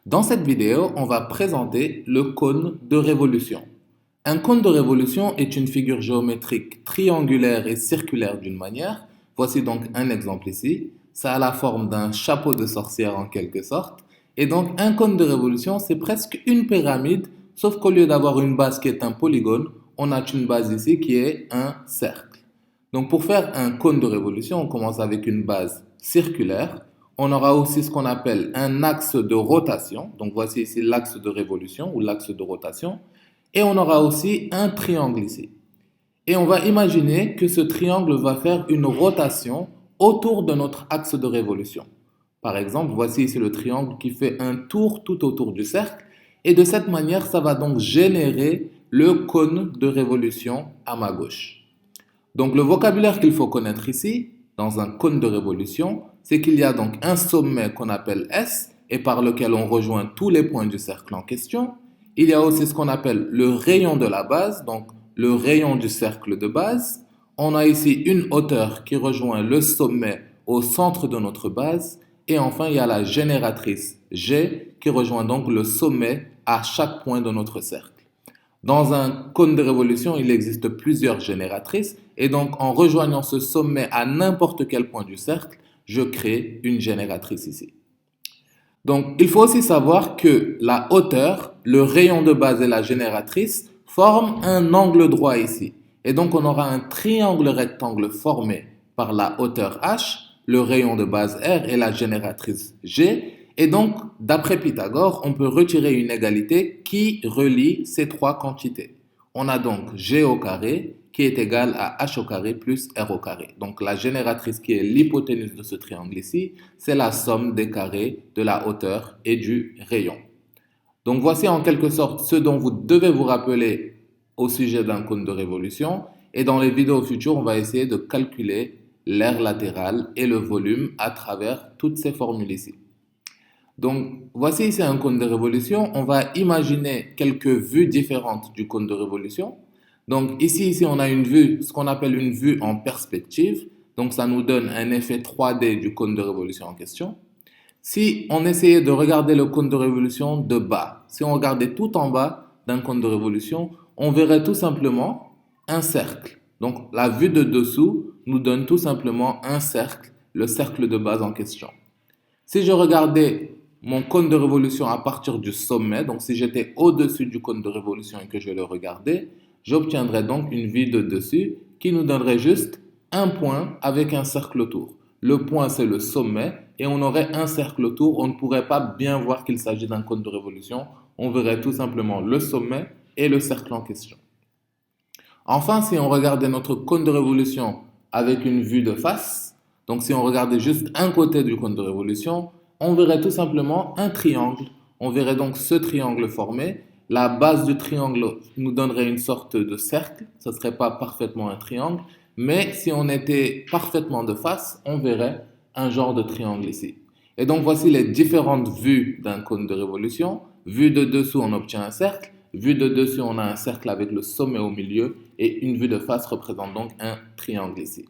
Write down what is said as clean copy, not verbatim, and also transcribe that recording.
Dans cette vidéo, on va présenter le cône de révolution. Un cône de révolution est une figure géométrique triangulaire et circulaire d'une manière. Voici donc un exemple ici. Ça a la forme d'un chapeau de sorcière en quelque sorte. Et donc un cône de révolution, c'est presque une pyramide, sauf qu'au lieu d'avoir une base qui est un polygone, on a une base ici qui est un cercle. Donc pour faire un cône de révolution, on commence avec une base circulaire. On aura aussi ce qu'on appelle un axe de rotation. Donc voici ici l'axe de révolution ou l'axe de rotation. Et on aura aussi un triangle ici. Et on va imaginer que ce triangle va faire une rotation autour de notre axe de révolution. Par exemple, voici ici le triangle qui fait un tour tout autour du cercle. Et de cette manière, ça va donc générer le cône de révolution à ma gauche. Donc le vocabulaire qu'il faut connaître ici, dans un cône de révolution, c'est qu'il y a donc un sommet qu'on appelle S et par lequel on rejoint tous les points du cercle en question. Il y a aussi ce qu'on appelle le rayon de la base, donc le rayon du cercle de base. On a ici une hauteur qui rejoint le sommet au centre de notre base. Et enfin, il y a la génératrice G qui rejoint donc le sommet à chaque point de notre cercle. Dans un cône de révolution, il existe plusieurs génératrices et donc en rejoignant ce sommet à n'importe quel point du cercle, je crée une génératrice ici. Donc il faut aussi savoir que la hauteur, le rayon de base et la génératrice forment un angle droit ici. Et donc on aura un triangle rectangle formé par la hauteur H, le rayon de base R et la génératrice G. Et donc, d'après Pythagore, on peut retirer une égalité qui relie ces trois quantités. On a donc G au carré qui est égal à H au carré plus R au carré. Donc la génératrice qui est l'hypoténuse de ce triangle ici, c'est la somme des carrés de la hauteur et du rayon. Donc voici en quelque sorte ce dont vous devez vous rappeler au sujet d'un cône de révolution. Et dans les vidéos futures, on va essayer de calculer l'aire latérale et le volume à travers toutes ces formules ici. Donc, voici ici un cône de révolution. On va imaginer quelques vues différentes du cône de révolution. Donc, ici, on a une vue, ce qu'on appelle une vue en perspective. Donc, ça nous donne un effet 3D du cône de révolution en question. Si on essayait de regarder le cône de révolution de bas, si on regardait tout en bas d'un cône de révolution, on verrait tout simplement un cercle. Donc, la vue de dessous nous donne tout simplement un cercle, le cercle de base en question. Si je regardais mon cône de révolution à partir du sommet, donc si j'étais au-dessus du cône de révolution et que je le regardais, j'obtiendrais donc une vue de dessus qui nous donnerait juste un point avec un cercle autour. Le point, c'est le sommet et on aurait un cercle autour. On ne pourrait pas bien voir qu'il s'agit d'un cône de révolution. On verrait tout simplement le sommet et le cercle en question. Enfin, si on regardait notre cône de révolution avec une vue de face, donc si on regardait juste un côté du cône de révolution, on verrait tout simplement un triangle. On verrait donc ce triangle formé. La base du triangle nous donnerait une sorte de cercle. Ce ne serait pas parfaitement un triangle. Mais si on était parfaitement de face, on verrait un genre de triangle ici. Et donc voici les différentes vues d'un cône de révolution. Vue de dessous, on obtient un cercle. Vue de dessus, on a un cercle avec le sommet au milieu. Et une vue de face représente donc un triangle ici.